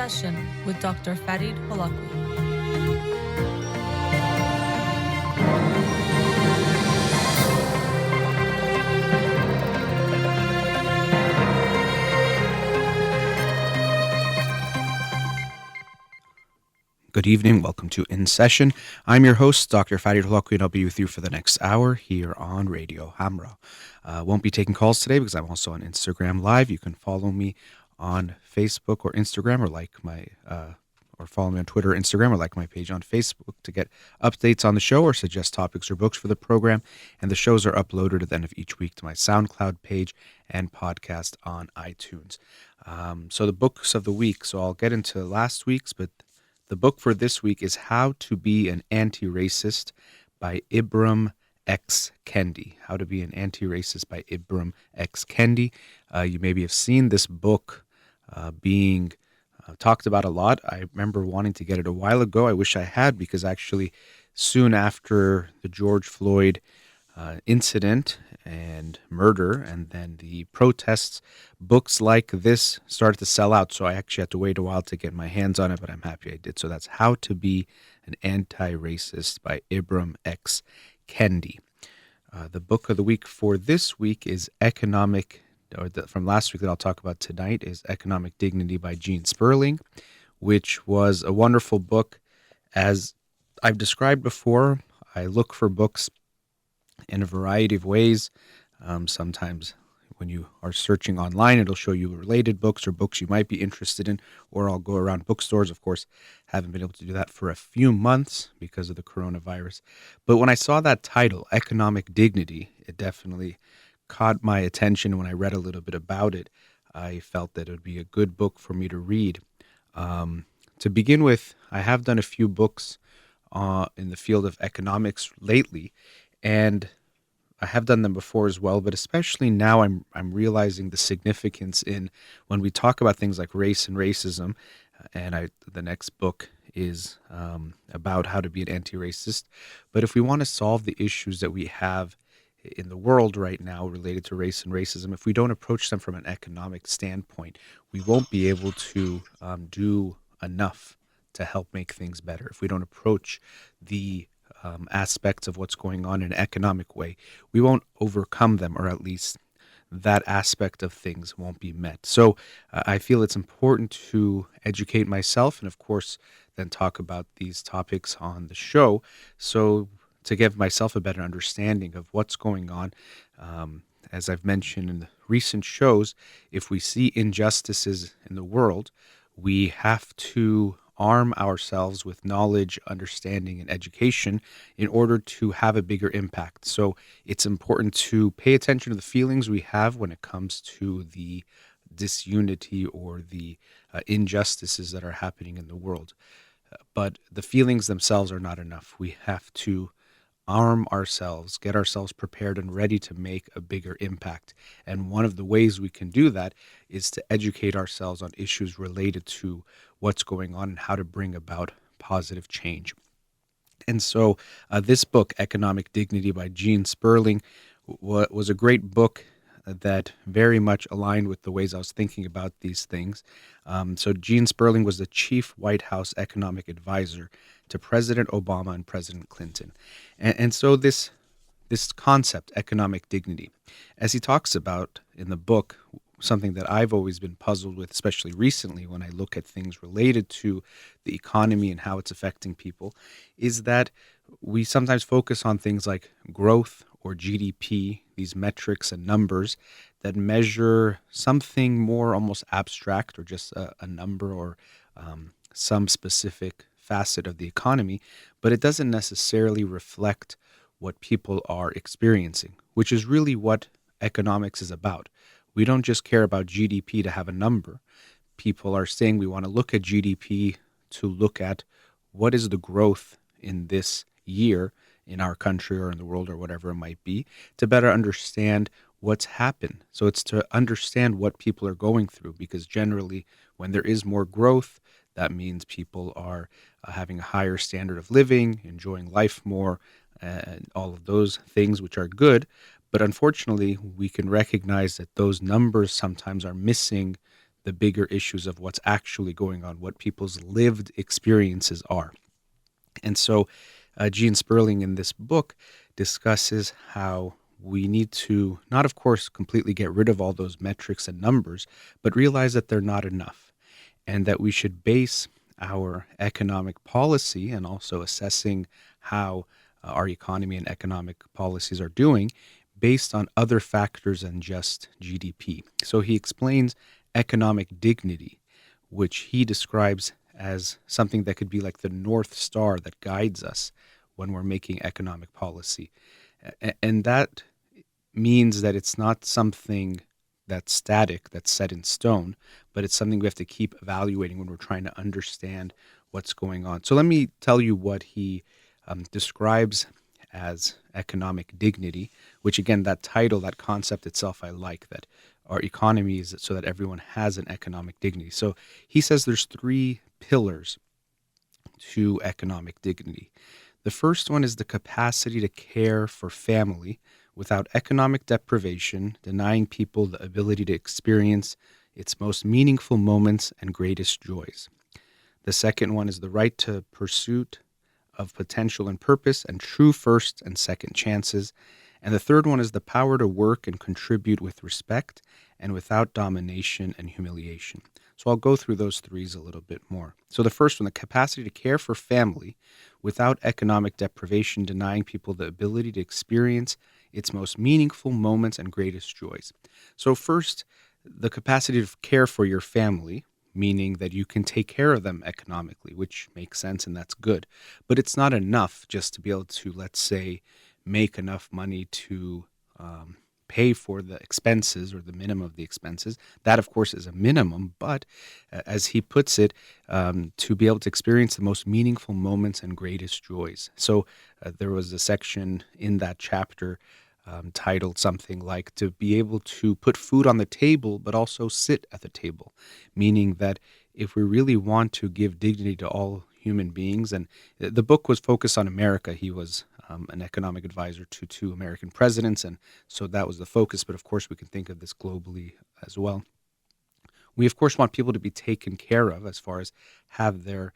Session with Dr. Farid Holakouee. Good evening. Welcome to In Session. I'm your host, Dr. Farid Holakouee, and I'll be with you for the next hour here on Radio Hamra. Won't be taking calls today because I'm also on Instagram Live. You can follow me on Facebook or Instagram, or or follow me on Twitter or Instagram, or like my page on Facebook to get updates on the show or suggest topics or books for the program. And the shows are uploaded at the end of each week to my SoundCloud page and podcast on iTunes. So the books of the week. So I'll get into last week's, but the book for this week is How to Be an Anti-Racist by Ibram X. Kendi. How to Be an Anti-Racist by Ibram X. Kendi. You maybe have seen this book being talked about a lot. I remember wanting to get it a while ago. I wish I had, because actually soon after the George Floyd incident and murder, and then the protests, books like this started to sell out. So I actually had to wait a while to get my hands on it, but I'm happy I did. So that's How to Be an Anti-Racist by Ibram X. Kendi. The book of the week for this week is from last week that I'll talk about tonight, is Economic Dignity by Gene Sperling, which was a wonderful book. As I've described before, I look for books in a variety of ways. Sometimes when you are searching online, it'll show you related books or books you might be interested in, or I'll go around bookstores. Of course, haven't been able to do that for a few months because of the coronavirus. But when I saw that title, Economic Dignity, it definitely caught my attention. When I read a little bit about it, I felt that it would be a good book for me to read. To begin with, I have done a few books in the field of economics lately, and I have done them before as well, but especially now I'm realizing the significance in when we talk about things like race and racism. And the next book is about how to be an anti-racist. But if we want to solve the issues that we have in the world right now related to race and racism, if we don't approach them from an economic standpoint, we won't be able to do enough to help make things better. If we don't approach the aspects of what's going on in an economic way, we won't overcome them, or at least that aspect of things won't be met. So I feel it's important to educate myself and, of course, then talk about these topics on the show, so to give myself a better understanding of what's going on. As I've mentioned in the recent shows, if we see injustices in the world, we have to arm ourselves with knowledge, understanding, and education in order to have a bigger impact. So it's important to pay attention to the feelings we have when it comes to the disunity or the injustices that are happening in the world. But the feelings themselves are not enough. We have to arm ourselves, get ourselves prepared and ready to make a bigger impact. And one of the ways we can do that is to educate ourselves on issues related to what's going on and how to bring about positive change. And so this book, Economic Dignity by Gene Sperling, was a great book that very much aligned with the ways I was thinking about these things. So Gene Sperling was the chief White House economic advisor to President Obama and President Clinton. And so this concept, economic dignity, as he talks about in the book, something that I've always been puzzled with, especially recently when I look at things related to the economy and how it's affecting people, is that we sometimes focus on things like growth or GDP, these metrics and numbers that measure something more almost abstract, or just a number, or some specific facet of the economy, but it doesn't necessarily reflect what people are experiencing, which is really what economics is about. We don't just care about GDP to have a number. People are saying we want to look at GDP to look at what is the growth in this year in our country or in the world or whatever it might be, to better understand what's happened. So it's to understand what people are going through, because generally when there is more growth, that means people are having a higher standard of living, enjoying life more, and all of those things which are good. But unfortunately, we can recognize that those numbers sometimes are missing the bigger issues of what's actually going on, what people's lived experiences are. And so Gene Sperling in this book discusses how we need to not, of course, completely get rid of all those metrics and numbers, but realize that they're not enough, and that we should base our economic policy and also assessing how our economy and economic policies are doing based on other factors than just GDP. So he explains economic dignity, which he describes as something that could be like the North Star that guides us when we're making economic policy. And that means that it's not something that's static, that's set in stone, but it's something we have to keep evaluating when we're trying to understand what's going on. So let me tell you what he describes as economic dignity, which again, that title, that concept itself, I like, that our economy is so that everyone has an economic dignity. So he says there's three pillars to economic dignity. The first one is the capacity to care for family without economic deprivation, denying people the ability to experience its most meaningful moments and greatest joys. The second one is the right to pursuit of potential and purpose and true first and second chances. And the third one is the power to work and contribute with respect and without domination and humiliation. So I'll go through those threes a little bit more. So the first one, the capacity to care for family without economic deprivation, denying people the ability to experience its most meaningful moments and greatest joys. So first, the capacity to care for your family, meaning that you can take care of them economically, which makes sense and that's good. But it's not enough just to be able to, let's say, make enough money to pay for the expenses or the minimum of the expenses. That, of course, is a minimum, but as he puts it, to be able to experience the most meaningful moments and greatest joys. So there was a section in that chapter titled something like to be able to put food on the table, but also sit at the table, meaning that if we really want to give dignity to all human beings, and the book was focused on America. He was an economic advisor to two American presidents, and so that was the focus, but of course we can think of this globally as well. We, of course, want people to be taken care of as far as have their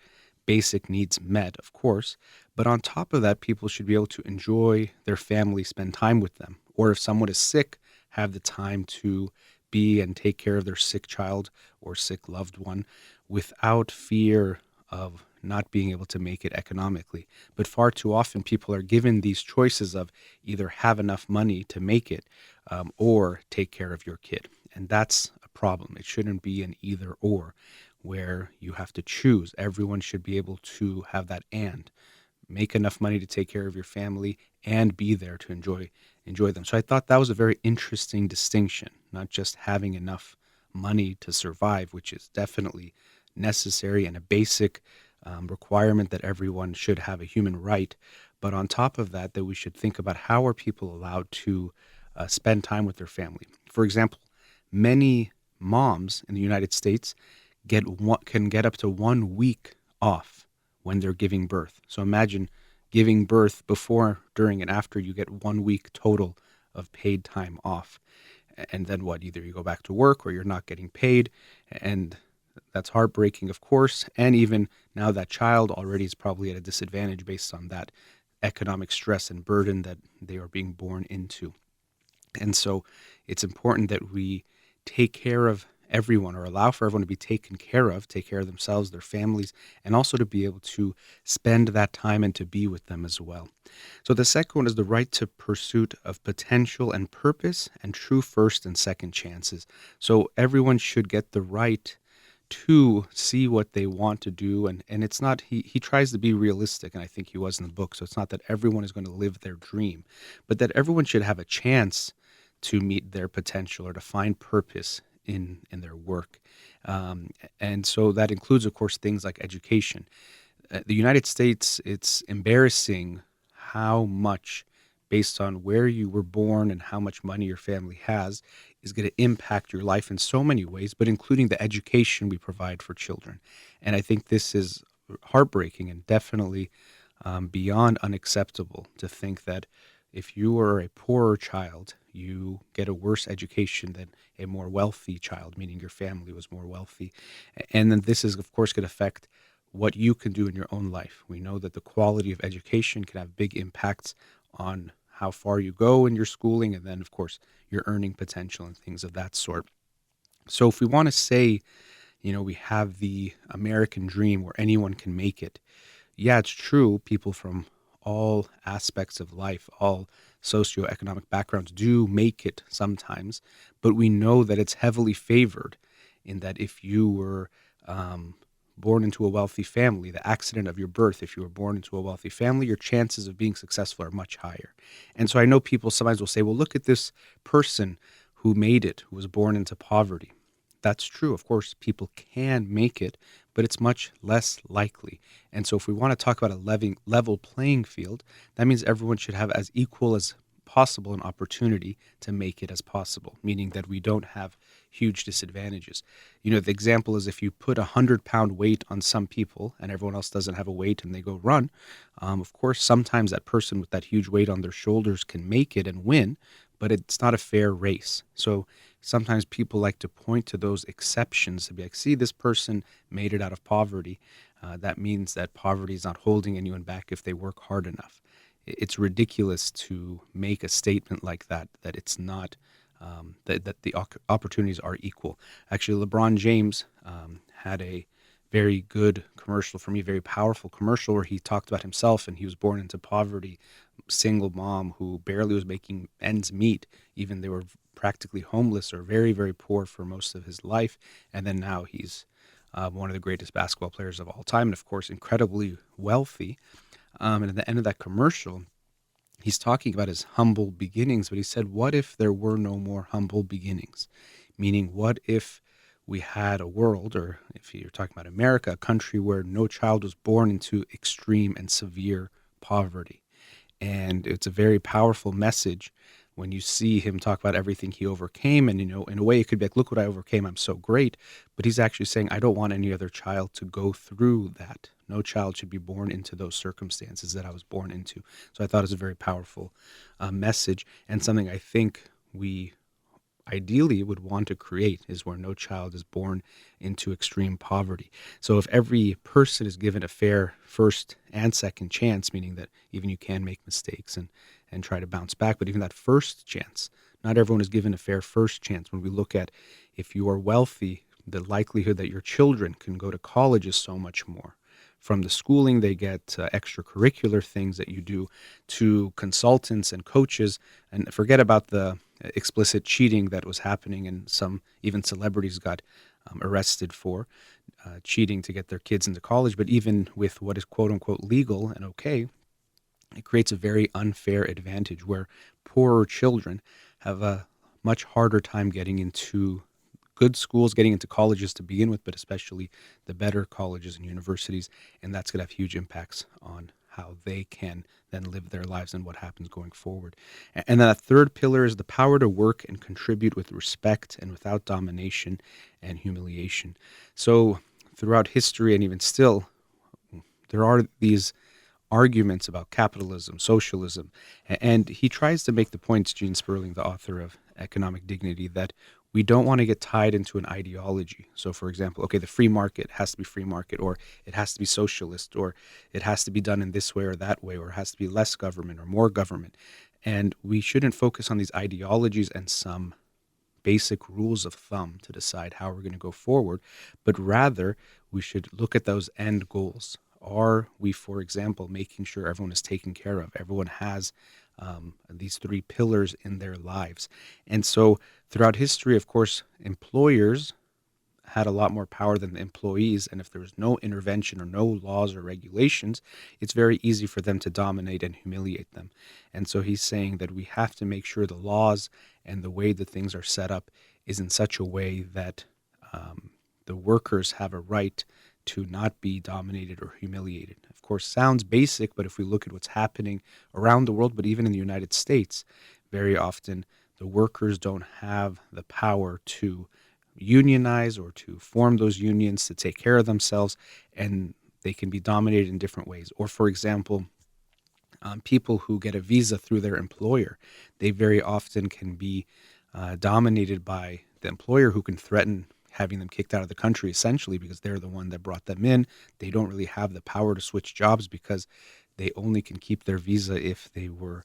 basic needs met, of course. But on top of that, people should be able to enjoy their family, spend time with them. Or if someone is sick, have the time to be and take care of their sick child or sick loved one without fear of not being able to make it economically. But far too often, people are given these choices of either have enough money to make it or take care of your kid. And that's a problem. It shouldn't be an either or, where you have to choose. Everyone should be able to have that and make enough money to take care of your family and be there to enjoy them. So I thought that was a very interesting distinction, not just having enough money to survive, which is definitely necessary and a basic requirement that everyone should have a human right. But on top of that, that we should think about how are people allowed to spend time with their family. For example, many moms in the United States can get up to 1 week off when they're giving birth. So imagine giving birth before, during, and after you get 1 week total of paid time off. And then what? Either you go back to work or you're not getting paid. And that's heartbreaking, of course. And even now that child already is probably at a disadvantage based on that economic stress and burden that they are being born into. And so it's important that we take care of everyone or allow for everyone to be taken care of, take care of themselves, their families, and also to be able to spend that time and to be with them as well. So the second one is the right to pursuit of potential and purpose and true first and second chances. So everyone should get the right to see what they want to do. And it's not, he tries to be realistic, and I think he was in the book. So it's not that everyone is going to live their dream, but that everyone should have a chance to meet their potential or to find purpose in their work. And so that includes, of course, things like education. The United States, it's embarrassing how much, based on where you were born and how much money your family has, is going to impact your life in so many ways, but including the education we provide for children. And I think this is heartbreaking and definitely beyond unacceptable to think that if you are a poorer child, you get a worse education than a more wealthy child, meaning your family was more wealthy. And then this is, of course, could affect what you can do in your own life. We know that the quality of education can have big impacts on how far you go in your schooling, and then, of course, your earning potential and things of that sort. So if we want to say, we have the American dream where anyone can make it, yeah, it's true. People from all aspects of life, all socioeconomic backgrounds do make it sometimes, but we know that it's heavily favored in that if you were um, born into a wealthy family, the accident of your birth, if you were born into a wealthy family, your chances of being successful are much higher. And so I know people sometimes will say, well, look at this person who made it, who was born into poverty. That's true. Of course, people can make it, but it's much less likely. And so if we want to talk about a level playing field, that means everyone should have as equal as possible an opportunity to make it as possible, meaning that we don't have huge disadvantages. The example is if you put 100-pound weight on some people and everyone else doesn't have a weight and they go run, of course, sometimes that person with that huge weight on their shoulders can make it and win, but it's not a fair race. So sometimes people like to point to those exceptions to be like, see, this person made it out of poverty. That means that poverty is not holding anyone back if they work hard enough. It's ridiculous to make a statement like that, that it's not, that the opportunities are equal. Actually, LeBron James had a very good commercial for me, very powerful commercial where he talked about himself and he was born into poverty, single mom who barely was making ends meet. Even they were practically homeless or very, very poor for most of his life. And then now he's one of the greatest basketball players of all time, and of course, incredibly wealthy. And at the end of that commercial, he's talking about his humble beginnings, but he said, what if there were no more humble beginnings? Meaning, what if we had a world, or if you're talking about America, a country where no child was born into extreme and severe poverty? And it's a very powerful message when you see him talk about everything he overcame. And, in a way, it could be like, look what I overcame. I'm so great. But he's actually saying, I don't want any other child to go through that. No child should be born into those circumstances that I was born into. So I thought it was a very powerful message, and something I think we ideally would want to create is where no child is born into extreme poverty. So if every person is given a fair first and second chance, meaning that even you can make mistakes and try to bounce back, but even that first chance, not everyone is given a fair first chance. When we look at if you are wealthy, the likelihood that your children can go to college is so much more. From the schooling they get, extracurricular things that you do, to consultants and coaches, and forget about the explicit cheating that was happening, and some even celebrities got arrested for cheating to get their kids into college. But even with what is quote unquote legal and okay, it creates a very unfair advantage where poorer children have a much harder time getting into good schools, getting into colleges to begin with, but especially the better colleges and universities. And that's going to have huge impacts on how they can then live their lives and what happens going forward. And then a third pillar is the power to work and contribute with respect and without domination and humiliation. So throughout history and even still, there are these arguments about capitalism, socialism, and he tries to make the point, Gene Sperling, the author of Economic Dignity, that we don't want to get tied into an ideology. So, for example, okay, the free market has to be free market, or it has to be socialist, or it has to be done in this way or that way, or it has to be less government or more government. And we shouldn't focus on these ideologies and some basic rules of thumb to decide how we're going to go forward, but rather we should look at those end goals. Are we, for example, making sure everyone is taken care of? Everyone has these three pillars in their lives. And so throughout history, of course, employers had a lot more power than the employees. And if there was no intervention or no laws or regulations, it's very easy for them to dominate and humiliate them. And so he's saying that we have to make sure the laws and the way that things are set up is in such a way that the workers have a right to not be dominated or humiliated. Of course, sounds basic, but if we look at what's happening around the world, but even in the United States, very often the workers don't have the power to unionize or to form those unions to take care of themselves, and they can be dominated in different ways. Or, for example, People who get a visa through their employer, they very often can be dominated by the employer, who can threaten having them kicked out of the country, essentially because they're the one that brought them in. They don't really have the power to switch jobs because they only can keep their visa if they were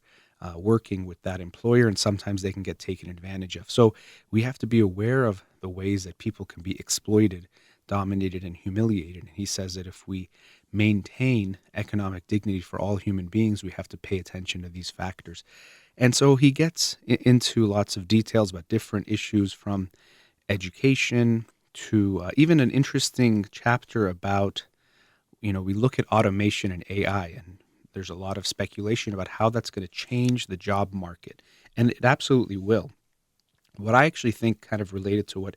working with that employer, and sometimes they can get taken advantage of. So we have to be aware of the ways that people can be exploited, dominated, and humiliated. And he says that if we maintain economic dignity for all human beings, we have to pay attention to these factors. And so he gets into lots of details about different issues, from education to even an interesting chapter about, we look at automation and AI, and there's a lot of speculation about how that's going to change the job market. And it absolutely will. What I actually think, kind of related to what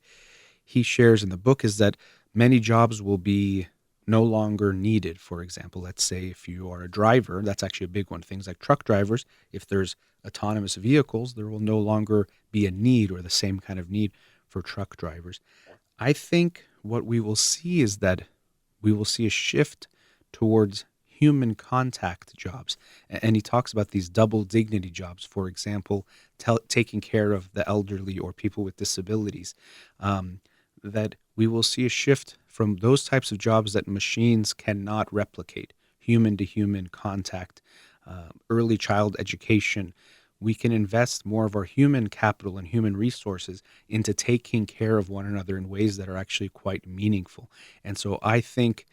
he shares in the book, is that many jobs will be no longer needed. For example, let's say if you are a driver, that's actually a big one. Things like truck drivers, if there's autonomous vehicles, there will no longer be a need, or the same kind of need, for truck drivers. I think what we will see is that we will see a shift towards human contact jobs. And he talks about these double dignity jobs, for example, taking care of the elderly or people with disabilities. That we will see a shift from those types of jobs that machines cannot replicate, human to human contact, early child education. We can invest more of our human capital and human resources into taking care of one another in ways that are actually quite meaningful. And so I think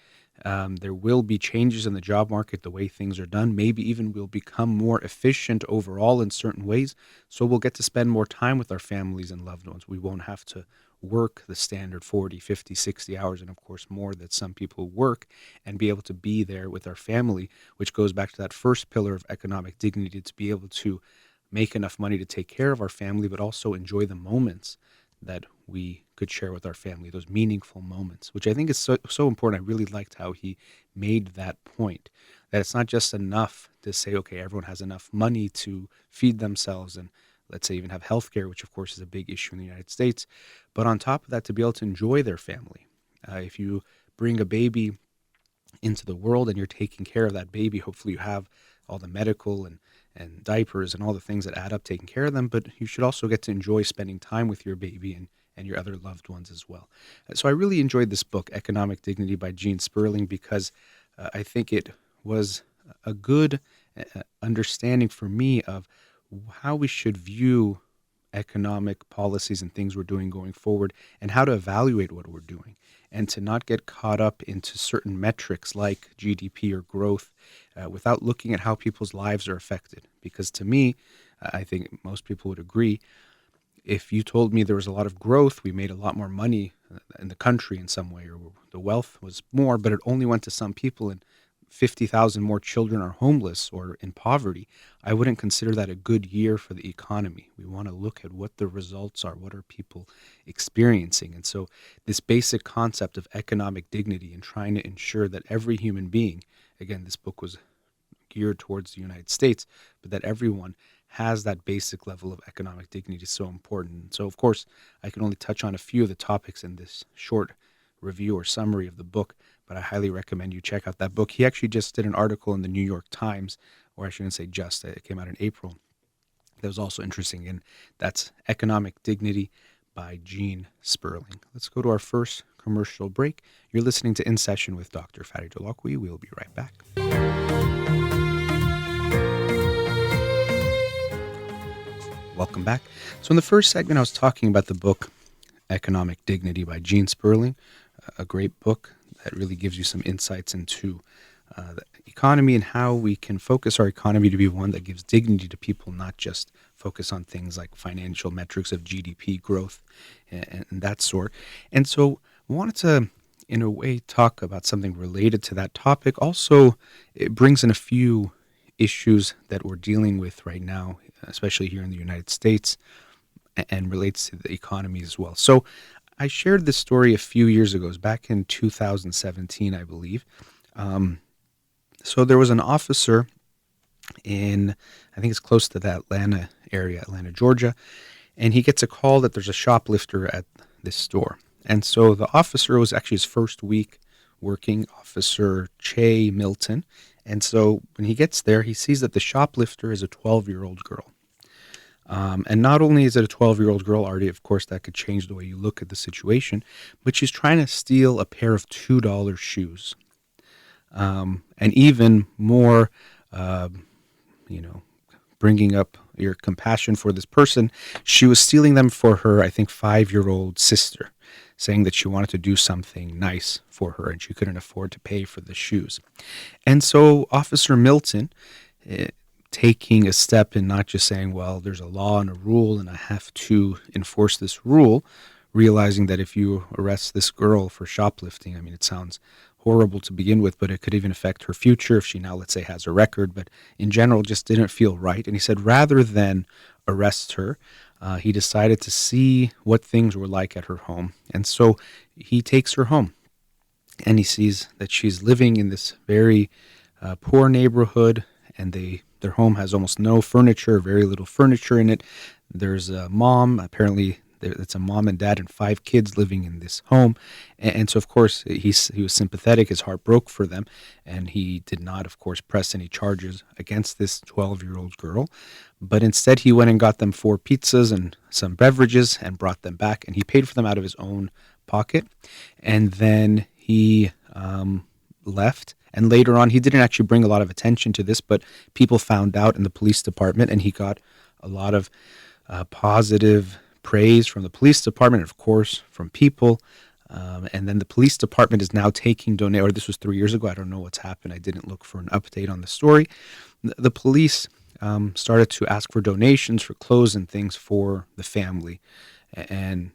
there will be changes in the job market, the way things are done. Maybe even we'll become more efficient overall in certain ways. So we'll get to spend more time with our families and loved ones. We won't have to work the standard 40, 50, 60 hours, and of course more that some people work, and be able to be there with our family, which goes back to that first pillar of economic dignity, to be able to make enough money to take care of our family, but also enjoy the moments that we could share with our family, those meaningful moments, which I think is so important. I really liked how he made that point, that it's not just enough to say, okay, everyone has enough money to feed themselves and, let's say, even have healthcare, which of course is a big issue in the United States, but on top of that, to be able to enjoy their family. If you bring a baby into the world and you're taking care of that baby, hopefully you have all the medical and diapers and all the things that add up taking care of them, but you should also get to enjoy spending time with your baby and your other loved ones as well. So I really enjoyed this book, Economic Dignity by Gene Sperling, because I think it was a good understanding for me of how we should view economic policies and things we're doing going forward, and how to evaluate what we're doing, and to not get caught up into certain metrics like GDP or growth without looking at how people's lives are affected. Because to me, I think most people would agree, if you told me there was a lot of growth, we made a lot more money in the country in some way, or the wealth was more, but it only went to some people, and 50,000 more children are homeless or in poverty, I wouldn't consider that a good year for the economy. We want to look at what the results are, what are people experiencing. And so this basic concept of economic dignity and trying to ensure that every human being, again, this book was geared towards the United States, but that everyone has that basic level of economic dignity is so important. So, of course, I can only touch on a few of the topics in this short review or summary of the book, but I highly recommend you check out that book. He actually just did an article in the New York Times, or I shouldn't say just, it came out in April. That was also interesting, and that's Economic Dignity by Gene Sperling. Let's go to our first commercial break. You're listening to In Session with Dr. Farid Holakouee. We'll be right back. Welcome back. So in the first segment, I was talking about the book Economic Dignity by Gene Sperling, a great book that really gives you some insights into the economy and how we can focus our economy to be one that gives dignity to people, not just focus on things like financial metrics of GDP growth and that sort. And so I wanted to, in a way, talk about something related to that topic. Also, it brings in a few issues that we're dealing with right now, especially here in the United States, and relates to the economy as well. So I shared this story a few years ago. It was back in 2017, I believe. So there was an officer in, I think it's close to the Atlanta area, Atlanta, Georgia, and he gets a call that there's a shoplifter at this store. And so the officer, was actually his first week working, Officer Che Milton. And so when he gets there, he sees that the shoplifter is a 12-year-old girl. And not only is it a 12-year-old girl, already, of course, that could change the way you look at the situation, but she's trying to steal a pair of $2 shoes. And even more, uh, you know, bringing up your compassion for this person, she was stealing them for her, I think, 5-year-old sister, saying that she wanted to do something nice for her and she couldn't afford to pay for the shoes. And so Officer Milton, taking a step in not just saying, well, there's a law and a rule and I have to enforce this rule, realizing that if you arrest this girl for shoplifting, I mean, it sounds horrible to begin with, but it could even affect her future if she now, let's say, has a record, but in general just didn't feel right. And he said rather than arrest her, he decided to see what things were like at her home. And so he takes her home and he sees that she's living in this very poor neighborhood, and their home has almost no furniture, very little furniture in it. There's a mom, apparently it's a mom and dad and 5 kids living in this home. And so, of course, he was sympathetic. His heart broke for them. And he did not, of course, press any charges against this 12-year-old girl. But instead, he went and got them 4 pizzas and some beverages and brought them back. And he paid for them out of his own pocket. And then he left. And later on, he didn't actually bring a lot of attention to this, but people found out in the police department, and he got a lot of positive praise from the police department, and of course, from people. And then the police department is now taking or this was 3 years ago. I don't know what's happened. I didn't look for an update on the story. The police started to ask for donations for clothes and things for the family. And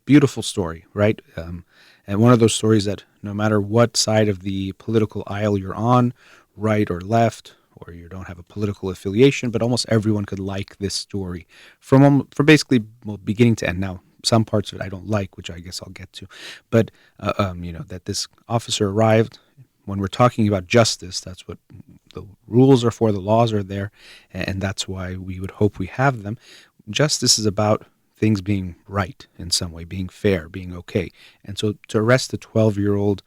beautiful story, right? And one of those stories that no matter what side of the political aisle you're on, right or left, or you don't have a political affiliation, but almost everyone could like this story from basically beginning to end. Now, some parts of it I don't like, which I guess I'll get to, but that this officer arrived. When we're talking about justice, that's what the rules are for. The laws are there, and that's why we would hope we have them. Justice is about things being right in some way, being fair, being okay. And so to arrest a 12-year-old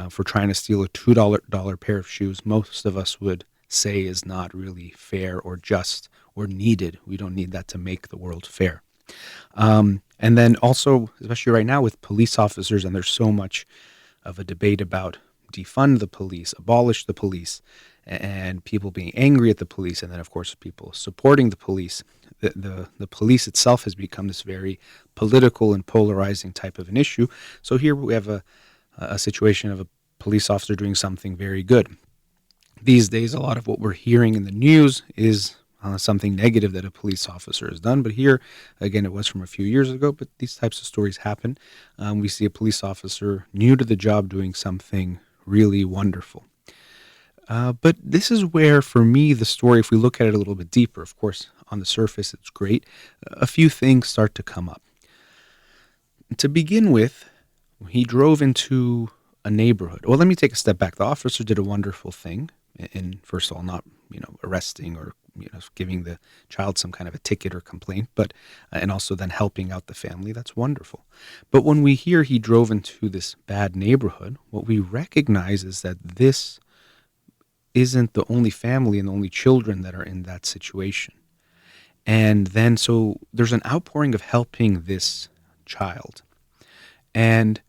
for trying to steal a $2 pair of shoes, most of us would say is not really fair or just or needed. We don't need that to make the world fair. And then also, especially right now with police officers, and there's so much of a debate about defund the police, abolish the police, and people being angry at the police, and then of course people supporting the police. The police itself has become this very political and polarizing type of an issue. So here we have a situation of a police officer doing something very good. These days, a lot of what we're hearing in the news is something negative that a police officer has done. But here, again, it was from a few years ago, but these types of stories happen. We see a police officer new to the job doing something really wonderful. But this is where, for me, the story, if we look at it a little bit deeper, of course, on the surface, it's great. A few things start to come up. To begin with, he drove into a neighborhood. Well, let me take a step back. The officer did a wonderful thing in, first of all, not arresting or giving the child some kind of a ticket or complaint, but and also then helping out the family. That's wonderful. But when we hear he drove into this bad neighborhood, what we recognize is that this isn't the only family and the only children that are in that situation. And then so there's an outpouring of helping this child. And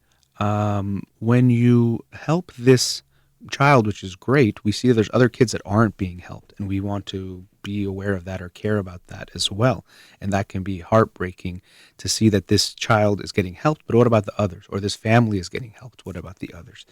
when you help this child, which is great, we see there's other kids that aren't being helped, and we want to be aware of that or care about that as well. And that can be heartbreaking to see that this child is getting helped, but what about the others? Or this family is getting helped, what about the others?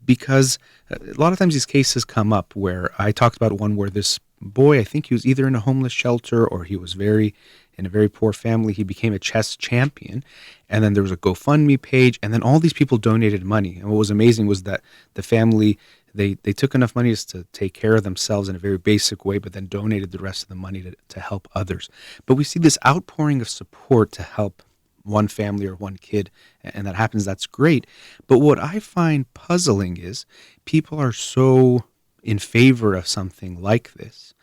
Because a lot of times these cases come up where I talked about one where this boy, I think he was either in a homeless shelter or he was in a very poor family. He became a chess champion, and then there was a GoFundMe page, and then all these people donated money. And what was amazing was that the family, they took enough money just to take care of themselves in a very basic way, but then donated the rest of the money to help others. But we see this outpouring of support to help one family or one kid, and that happens. That's great. But what I find puzzling is people are so in favor of something like this,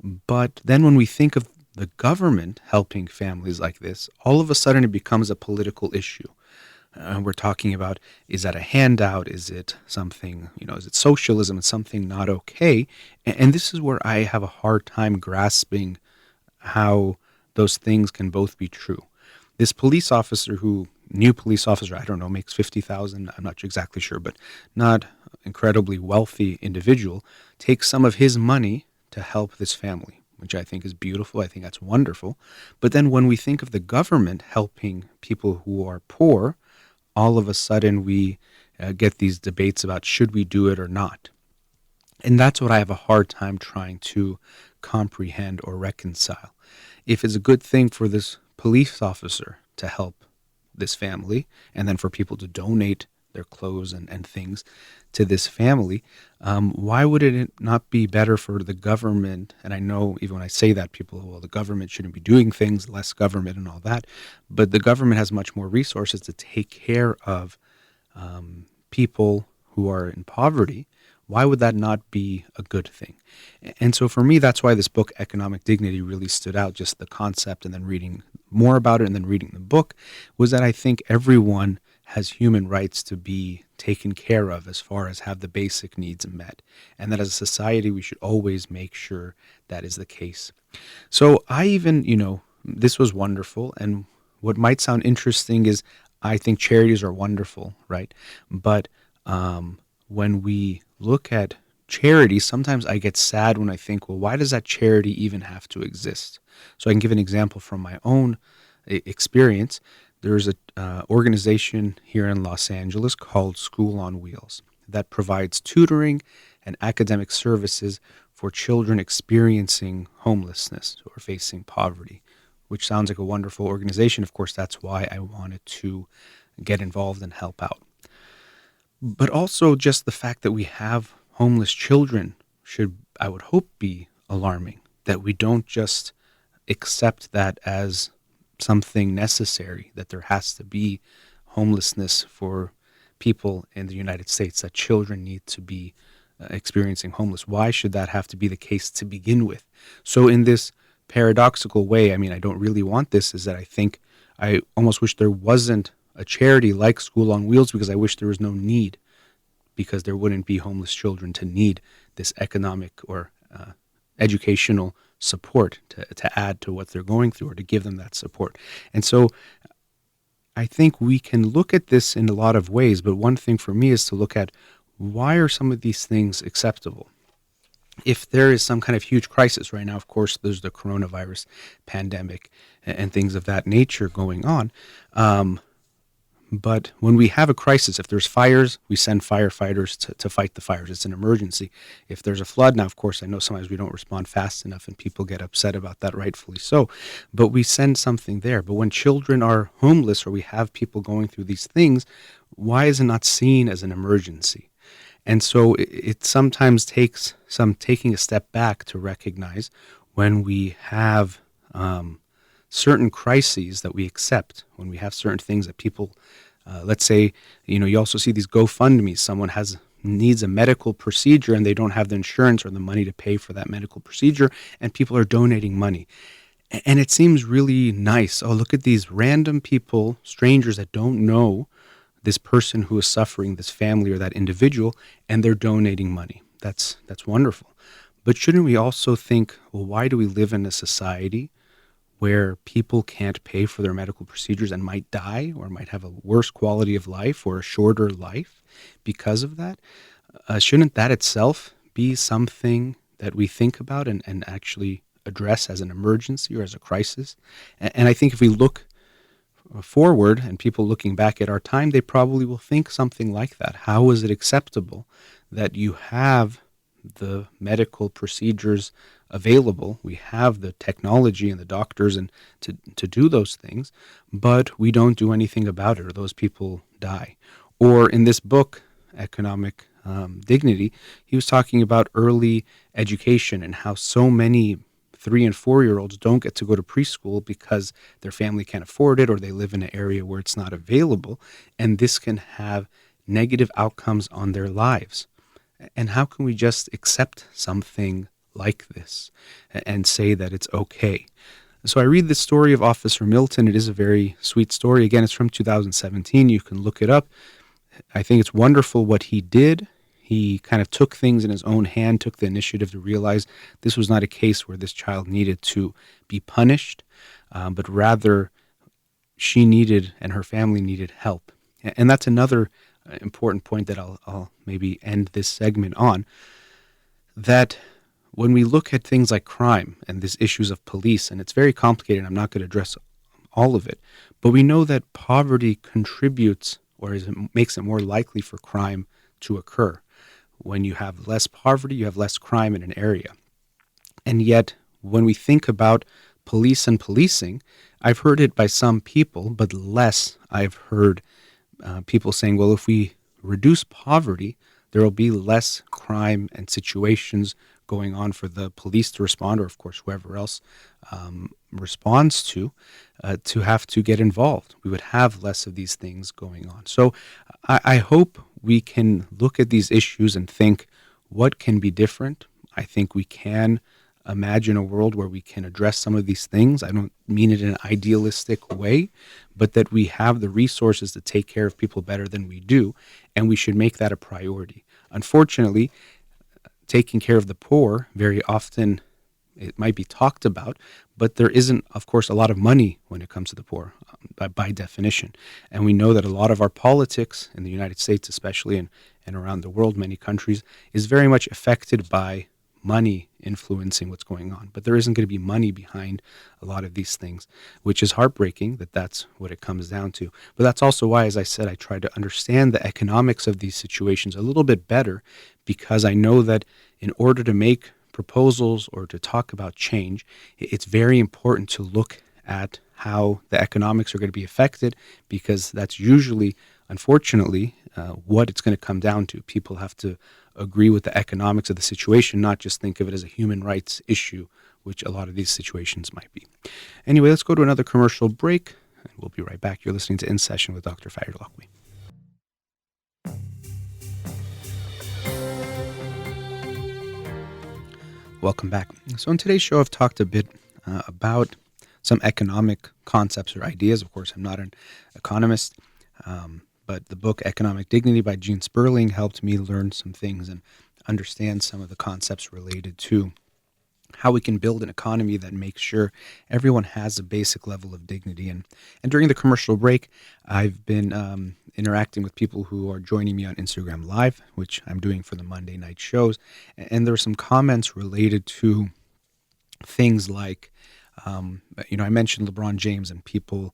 but then when we think of the government helping families like this, all of a sudden it becomes a political issue. We're talking about, is that a handout? Is it something, is it socialism? It's something not okay. And this is where I have a hard time grasping how those things can both be true. This police officer new police officer, I don't know, makes 50,000, I'm not exactly sure, but not incredibly wealthy individual, takes some of his money to help this family, which I think is beautiful. I think that's wonderful. But then when we think of the government helping people who are poor, all of a sudden we get these debates about should we do it or not. And that's what I have a hard time trying to comprehend or reconcile. If it's a good thing for this police officer to help this family, and then for people to donate their clothes and things to this family, why would it not be better for the government? And I know even when I say that, people, well, the government shouldn't be doing things, less government and all that. But the government has much more resources to take care of people who are in poverty. Why would that not be a good thing? And so for me, that's why this book, Economic Dignity, really stood out. Just the concept, and then reading more about it and then reading the book, was that I think everyone has human rights to be taken care of as far as have the basic needs met. And that as a society, we should always make sure that is the case. So I even, this was wonderful. And what might sound interesting is I think charities are wonderful, right? But when we look at charity, sometimes I get sad when I think, well, why does that charity even have to exist? So I can give an example from my own experience. There's an organization here in Los Angeles called School on Wheels that provides tutoring and academic services for children experiencing homelessness or facing poverty, which sounds like a wonderful organization. Of course, that's why I wanted to get involved and help out. But also just the fact that we have homeless children should, I would hope, be alarming, that we don't just accept that as something necessary, that there has to be homelessness for people in the United States, that children need to be experiencing homeless. Why should that have to be the case to begin with? So in this paradoxical way, I don't really want this, is that I almost wish there wasn't a charity like School on Wheels, because I wish there was no need, because there wouldn't be homeless children to need this economic or educational support to add to what they're going through, or to give them that support. And so I think we can look at this in a lot of ways, but one thing for me is to look at, why are some of these things acceptable? If there is some kind of huge crisis right now, of course, there's the coronavirus pandemic and things of that nature going on. But when we have a crisis, if there's fires, we send firefighters to fight the fires. It's an emergency. If there's a flood, now, of course, I know sometimes we don't respond fast enough and people get upset about that, rightfully so. But we send something there. But when children are homeless, or we have people going through these things, why is it not seen as an emergency? And so it sometimes takes some taking a step back to recognize when we have certain crises that we accept, when we have certain things that people, let's say, you also see these GoFundMes. Someone needs a medical procedure and they don't have the insurance or the money to pay for that medical procedure, and people are donating money. And it seems really nice. Oh, look at these random people, strangers that don't know this person who is suffering, this family or that individual, and they're donating money. That's wonderful. But shouldn't we also think, well, why do we live in a society where people can't pay for their medical procedures and might die, or might have a worse quality of life or a shorter life because of that? Shouldn't that itself be something that we think about and actually address as an emergency or as a crisis? And I think if we look forward and people looking back at our time, they probably will think something like that. How is it acceptable that you have the medical procedures available, we have the technology and the doctors and to do those things, but we don't do anything about it, or those people die? Or in this book, Economic Dignity, he was talking about early education and how so many 3 and 4-year-olds don't get to go to preschool because their family can't afford it, or they live in an area where it's not available, and this can have negative outcomes on their lives. And how can we just accept something like this and say that it's okay? So I read the story of Officer Milton. It is a very sweet story. Again, it's from 2017. You can look it up. I think it's wonderful what he did. He kind of took things in his own hand, took the initiative to realize this was not a case where this child needed to be punished, but rather she needed and her family needed help. And that's another important point that I'll maybe end this segment on, that when we look at things like crime and these issues of police, and it's very complicated, I'm not going to address all of it, but we know that poverty contributes makes it more likely for crime to occur. When you have less poverty, you have less crime in an area. And yet, when we think about police and policing, I've heard it by some people, but less I've heard people saying, well, if we reduce poverty, there will be less crime and situations going on for the police to respond, or of course whoever else responds to have to get involved. We would have less of these things going on. So I hope we can look at these issues and think, what can be different? I think we can imagine a world where we can address some of these things. I don't mean it in an idealistic way, but that we have the resources to take care of people better than we do, and we should make that a priority. Unfortunately, taking care of the poor, very often it might be talked about, but there isn't, of course, a lot of money when it comes to the poor, by definition. And we know that a lot of our politics in the United States, especially, and around the world, many countries, is very much affected by money influencing what's going on. But there isn't going to be money behind a lot of these things, which is heartbreaking that that's what it comes down to. But that's also why, as I said, I try to understand the economics of these situations a little bit better, because I know that in order to make proposals or to talk about change, it's very important to look at how the economics are going to be affected, because that's usually, unfortunately, what it's going to come down to. People have to agree with the economics of the situation, not just think of it as a human rights issue, which a lot of these situations might be. Anyway, let's go to another commercial break, and we'll be right back. You're listening to In Session with Dr. Farid Holakouee. Welcome back. So in today's show, I've talked a bit about some economic concepts or ideas. Of course, I'm not an economist, but the book Economic Dignity by Gene Sperling helped me learn some things and understand some of the concepts related to how we can build an economy that makes sure everyone has a basic level of dignity. And during the commercial break, I've been interacting with people who are joining me on Instagram Live, which I'm doing for the Monday night shows. And there were some comments related to things like, I mentioned LeBron James and people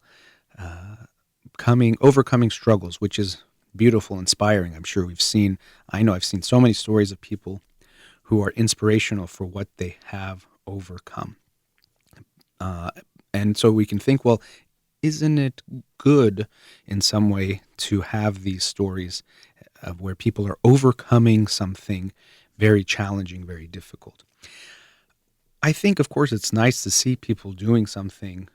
overcoming struggles, which is beautiful, inspiring. I'm sure I've seen so many stories of people who are inspirational for what they have overcome. And so we can think, well, isn't it good in some way to have these stories of where people are overcoming something very challenging, very difficult? I think, of course, it's nice to see people doing something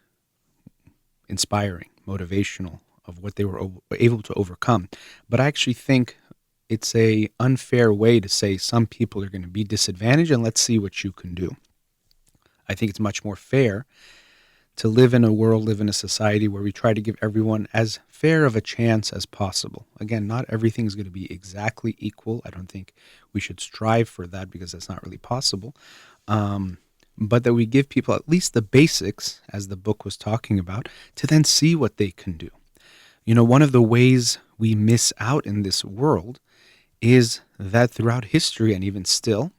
inspiring, motivational, of what they were able to overcome. But I actually think it's a unfair way to say some people are going to be disadvantaged and let's see what you can do. I think it's much more fair to live in a society where we try to give everyone as fair of a chance as possible. Again, not everything is going to be exactly equal. I don't think we should strive for that because that's not really possible. But that we give people at least the basics, as the book was talking about, to then see what they can do. One of the ways we miss out in this world is that throughout history, and even still,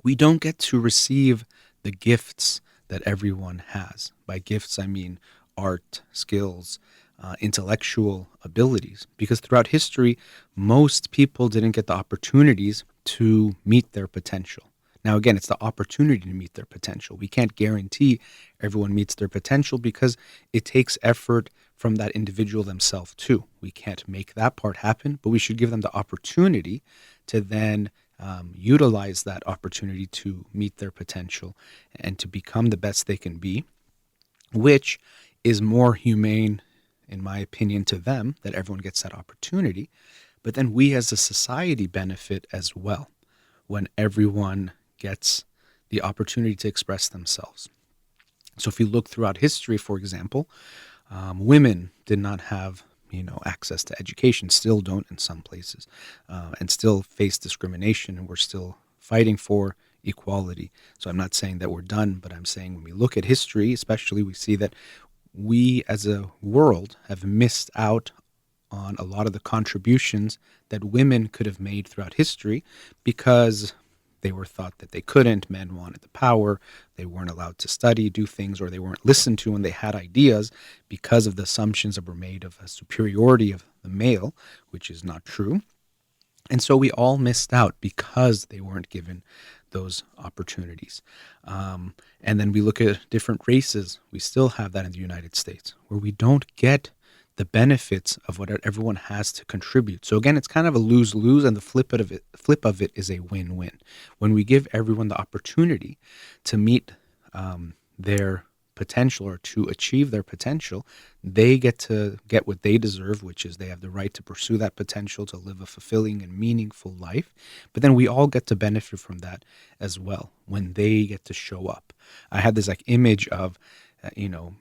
we don't get to receive the gifts that everyone has. By gifts, I mean art, skills, intellectual abilities. Because throughout history, most people didn't get the opportunities to meet their potential. Now, again, it's the opportunity to meet their potential. We can't guarantee everyone meets their potential because it takes effort from that individual themselves too. We can't make that part happen, but we should give them the opportunity to then utilize that opportunity to meet their potential and to become the best they can be, which is more humane, in my opinion, to them, that everyone gets that opportunity. But then we as a society benefit as well when everyone gets the opportunity to express themselves. So if you look throughout history, for example, women did not have access to education, still don't in some places, and still face discrimination, and we're still fighting for equality. So I'm not saying that we're done, but I'm saying when we look at history, especially, we see that we as a world have missed out on a lot of the contributions that women could have made throughout history because they were thought that they couldn't. Men wanted the power. They weren't allowed to study, do things, or they weren't listened to when they had ideas because of the assumptions that were made of a superiority of the male, which is not true. And so we all missed out because they weren't given those opportunities. And then we look at different races. We still have that in the United States where we don't get the benefits of what everyone has to contribute. So again, it's kind of a lose-lose, and the flip of it is a win-win. When we give everyone the opportunity to meet their potential or to achieve their potential, they get what they deserve, which is they have the right to pursue that potential, to live a fulfilling and meaningful life. But then we all get to benefit from that as well when they get to show up. I had this image of,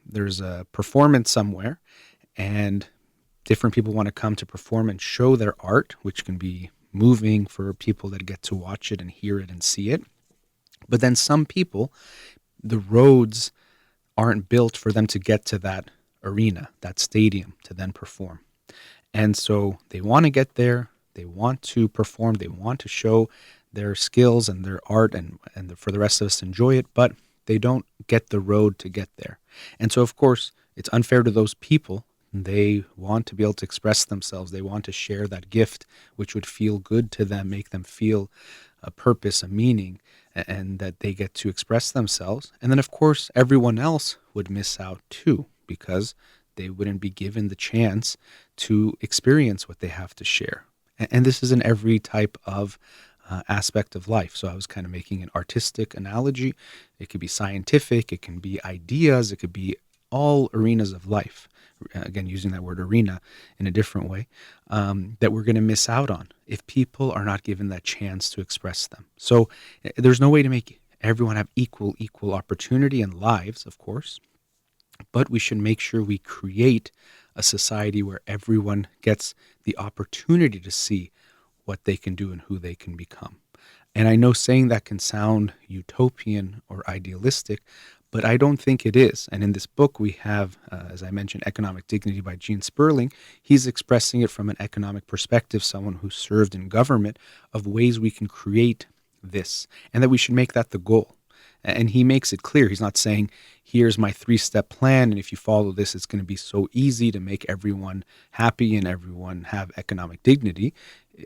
there's a performance somewhere, and different people want to come to perform and show their art, which can be moving for people that get to watch it and hear it and see it. But then some people, the roads aren't built for them to get to that arena, that stadium, to then perform. And so they want to get there, they want to perform, they want to show their skills and their art, and for the rest of us to enjoy it, but they don't get the road to get there. And so, of course, it's unfair to those people. They want to be able to express themselves. They want to share that gift, which would feel good to them, make them feel a purpose, a meaning, and that they get to express themselves. And then, of course, everyone else would miss out too, because they wouldn't be given the chance to experience what they have to share. And this is in every type of aspect of life. So I was kind of making an artistic analogy. It could be scientific, it can be ideas, it could be all arenas of life. Again, using that word arena in a different way, that we're going to miss out on if people are not given that chance to express them. So there's no way to make everyone have equal opportunity in lives, of course, but we should make sure we create a society where everyone gets the opportunity to see what they can do and who they can become. And I know saying that can sound utopian or idealistic, but I don't think it is. And in this book, we have, as I mentioned, Economic Dignity by Gene Sperling. He's expressing it from an economic perspective, someone who served in government, of ways we can create this, and that we should make that the goal. And he makes it clear. He's not saying, here's my 3-step plan, and if you follow this, it's going to be so easy to make everyone happy and everyone have economic dignity.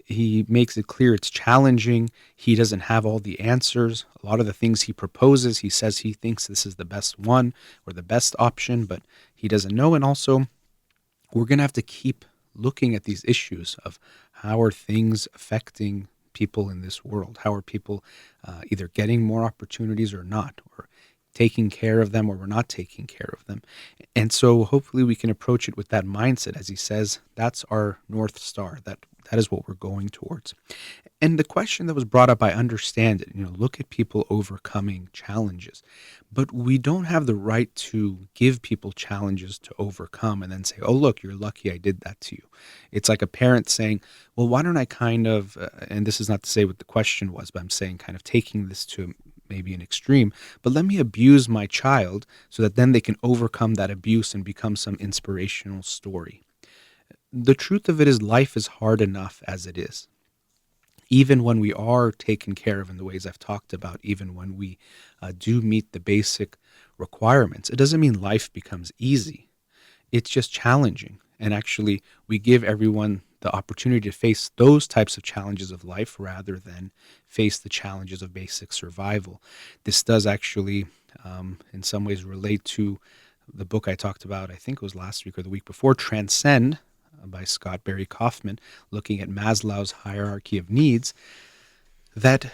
He makes it clear it's challenging. He doesn't have all the answers. A lot of the things he proposes, he says he thinks this is the best one or the best option, but he doesn't know. And also, we're going to have to keep looking at these issues of how are things affecting people in this world? How are people either getting more opportunities or not, or taking care of them, or we're not taking care of them? And so hopefully we can approach it with that mindset. As he says, that's our North Star. That is what we're going towards. And the question that was brought up, I understand it. Look at people overcoming challenges. But we don't have the right to give people challenges to overcome and then say, oh, look, you're lucky I did that to you. It's like a parent saying, well, why don't I kind of, and this is not to say what the question was, but I'm saying kind of taking this to maybe an extreme, but let me abuse my child so that then they can overcome that abuse and become some inspirational story. The truth of it is life is hard enough as it is. Even when we are taken care of in the ways I've talked about, even when we do meet the basic requirements, it doesn't mean life becomes easy. It's just challenging. And actually, we give everyone the opportunity to face those types of challenges of life rather than face the challenges of basic survival. This does actually, in some ways, relate to the book I talked about, I think it was last week or the week before, Transcend, by Scott Barry Kaufman, looking at Maslow's hierarchy of needs, that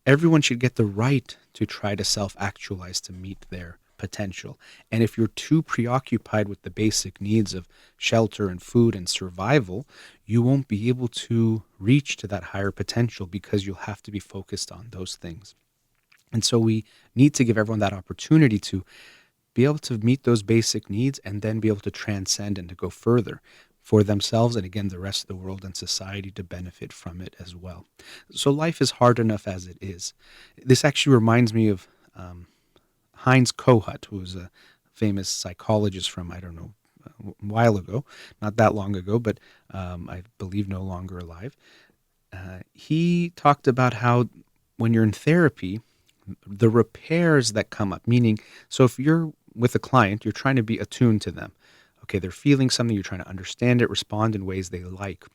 everyone should get the right to try to self-actualize, to meet their potential. And if you're too preoccupied with the basic needs of shelter and food and survival, you won't be able to reach to that higher potential because you'll have to be focused on those things. And so we need to give everyone that opportunity to be able to meet those basic needs and then be able to transcend and to go further for themselves and again the rest of the world and society to benefit from it as well. So life is hard enough as it is. This actually reminds me of Heinz Kohut, who was a famous psychologist from, I don't know, a while ago, not that long ago, but I believe no longer alive. He talked about how when you're in therapy, the repairs that come up, meaning, so if you're with a client, you're trying to be attuned to them. Okay, they're feeling something, you're trying to understand it, respond in ways they like.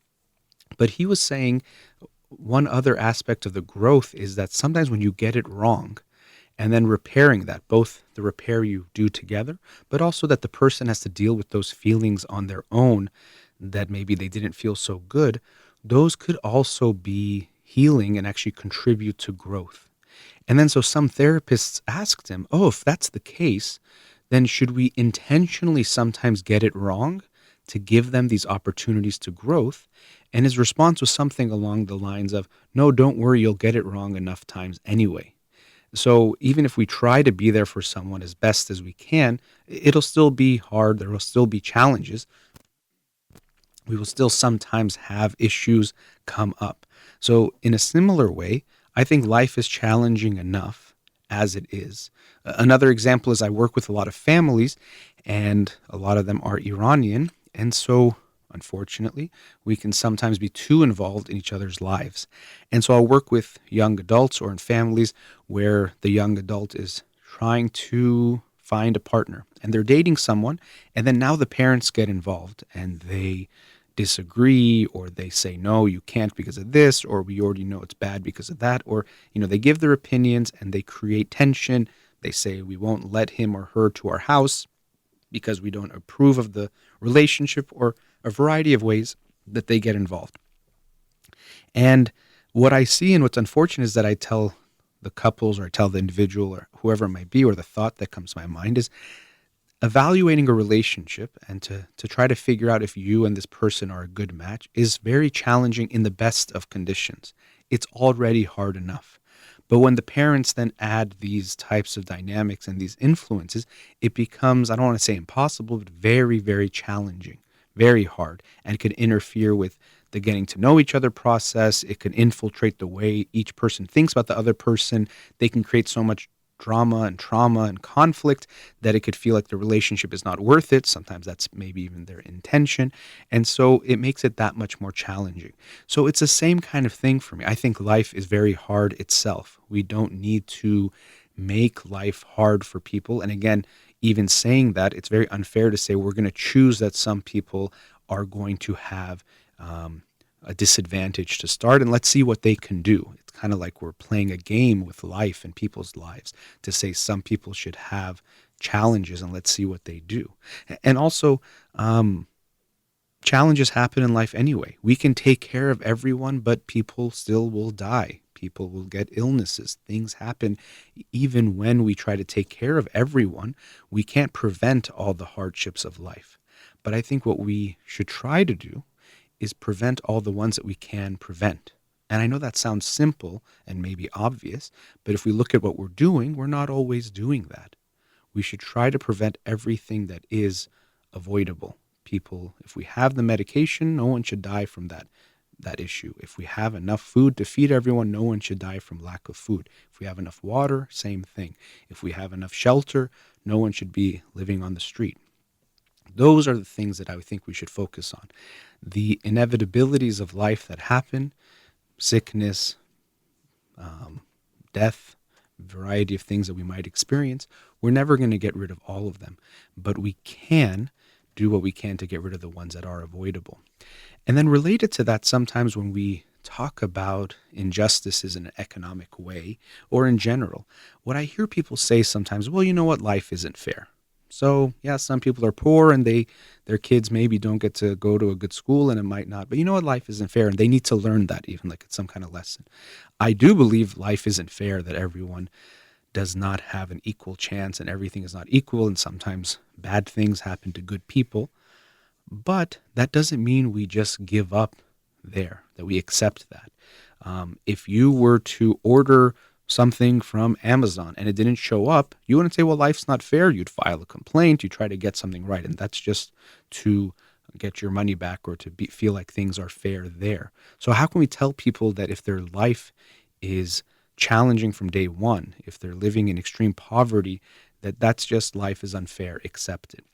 But he was saying one other aspect of the growth is that sometimes when you get it wrong, and then repairing that, both the repair you do together, but also that the person has to deal with those feelings on their own that maybe they didn't feel so good, those could also be healing and actually contribute to growth. And then so some therapists asked him, oh, if that's the case, then should we intentionally sometimes get it wrong to give them these opportunities to growth? And his response was something along the lines of, no, don't worry, you'll get it wrong enough times anyway. So even if we try to be there for someone as best as we can, it'll still be hard. There will still be challenges. We will still sometimes have issues come up. So in a similar way, I think life is challenging enough as it is. Another example is I work with a lot of families, and a lot of them are Iranian. And so, unfortunately, we can sometimes be too involved in each other's lives. And so I'll work with young adults or in families where the young adult is trying to find a partner and they're dating someone, and then now the parents get involved and they disagree, or they say no, you can't because of this, or we already know it's bad because of that, or they give their opinions and they create tension. They say we won't let him or her to our house because we don't approve of the relationship, or a variety of ways that they get involved. And what I see and what's unfortunate is that I tell the couples, or I tell the individual, or whoever it might be, or the thought that comes to my mind is evaluating a relationship and to try to figure out if you and this person are a good match is very challenging in the best of conditions. It's already hard enough. But when the parents then add these types of dynamics and these influences, it becomes, I don't want to say impossible, but very, very challenging, very hard, and can interfere with the getting to know each other process. It can infiltrate the way each person thinks about the other person. They can create so much drama and trauma and conflict that it could feel like the relationship is not worth it. Sometimes that's maybe even their intention. And so it makes it that much more challenging. So it's the same kind of thing for me. I think life is very hard itself. We don't need to make life hard for people. And again, even saying that, it's very unfair to say we're going to choose that some people are going to have a disadvantage to start, and let's see what they can do. It's kind of like we're playing a game with life and people's lives to say some people should have challenges and let's see what they do. And also, challenges happen in life anyway. We can take care of everyone, but people still will die. People will get illnesses. Things happen even when we try to take care of everyone. We can't prevent all the hardships of life. But I think what we should try to do is prevent all the ones that we can prevent. And I know that sounds simple and maybe obvious, but if we look at what we're doing, we're not always doing that. We should try to prevent everything that is avoidable. People, if we have the medication, no one should die from that issue. If we have enough food to feed everyone, no one should die from lack of food. If we have enough water, same thing. If we have enough shelter, no one should be living on the street. Those are the things that I would think we should focus on. The inevitabilities of life that happen, sickness, death, variety of things that we might experience, we're never going to get rid of all of them. But we can do what we can to get rid of the ones that are avoidable. And then related to that, sometimes when we talk about injustices in an economic way, or in general, what I hear people say sometimes, well, you know what, life isn't fair. So, yeah, some people are poor and their kids maybe don't get to go to a good school, and it might not. But you know what? Life isn't fair, and they need to learn that, even like it's some kind of lesson. I do believe life isn't fair, that everyone does not have an equal chance and everything is not equal, and sometimes bad things happen to good people. But that doesn't mean we just give up there, that we accept that. If you were to order something from Amazon and it didn't show up, you wouldn't say, well, life's not fair. You'd file a complaint. You try to get something right. And that's just to get your money back or to feel like things are fair there. So how can we tell people that if their life is challenging from day one, if they're living in extreme poverty, that's just life is unfair, accept it.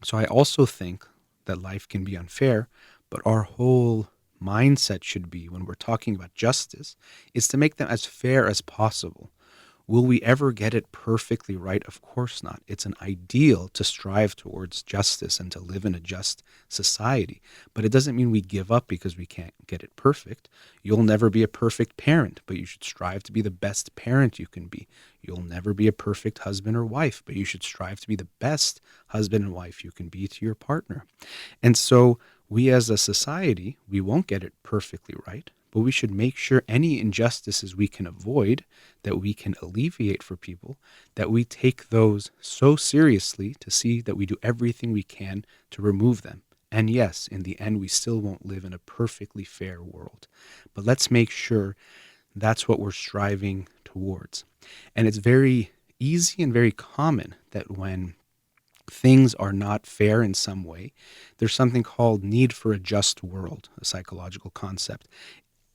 So I also think that life can be unfair, but our whole mindset should be when we're talking about justice is to make them as fair as possible. Will we ever get it perfectly right? Of course not. It's an ideal to strive towards justice and to live in a just society. But it doesn't mean we give up because we can't get it perfect. You'll never be a perfect parent, but you should strive to be the best parent you can be. You'll never be a perfect husband or wife, but you should strive to be the best husband and wife you can be to your partner. And so we as a society, we won't get it perfectly right, but we should make sure any injustices we can avoid, that we can alleviate for people, that we take those so seriously to see that we do everything we can to remove them. And yes, in the end, we still won't live in a perfectly fair world. But let's make sure that's what we're striving towards. And it's very easy and very common that when things are not fair in some way, there's something called need for a just world, a psychological concept.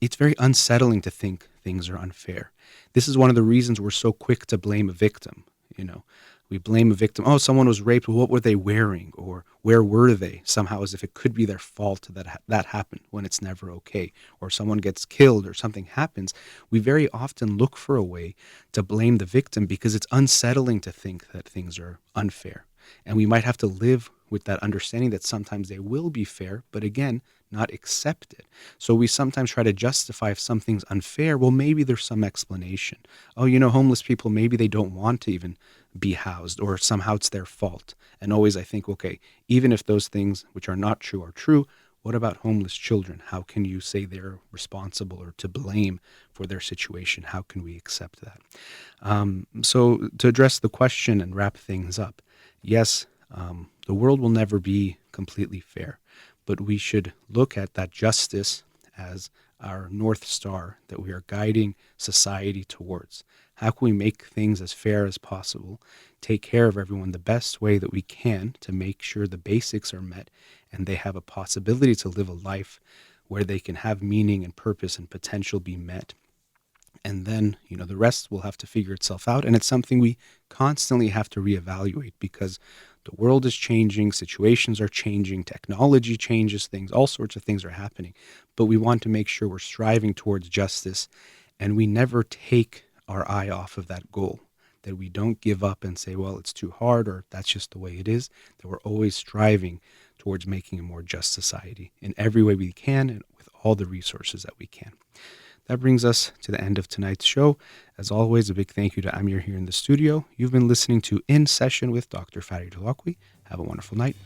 It's very unsettling to think things are unfair. This is one of the reasons we're so quick to blame a victim. We blame a victim. Oh, someone was raped. Well, what were they wearing? Or where were they? Somehow as if it could be their fault that happened when it's never okay. Or someone gets killed or something happens. We very often look for a way to blame the victim because it's unsettling to think that things are unfair. And we might have to live with that understanding that sometimes they will be fair, but again, not accept it. So we sometimes try to justify if something's unfair. Well, maybe there's some explanation. Oh, homeless people, maybe they don't want to even be housed, or somehow it's their fault. And always I think, okay, even if those things which are not true are true, what about homeless children? How can you say they're responsible or to blame for their situation? How can we accept that? So to address the question and wrap things up, yes, the world will never be completely fair, but we should look at that justice as our North Star that we are guiding society towards. How can we make things as fair as possible, take care of everyone the best way that we can to make sure the basics are met and they have a possibility to live a life where they can have meaning and purpose and potential be met. And then, the rest will have to figure itself out. And it's something we constantly have to reevaluate because the world is changing, situations are changing, technology changes things, all sorts of things are happening. But we want to make sure we're striving towards justice and we never take our eye off of that goal, that we don't give up and say, well, it's too hard or that's just the way it is, that we're always striving towards making a more just society in every way we can and with all the resources that we can. That brings us to the end of tonight's show. As always, a big thank you to Amir here in the studio. You've been listening to In Session with Dr. Farid Holakouee. Have a wonderful night.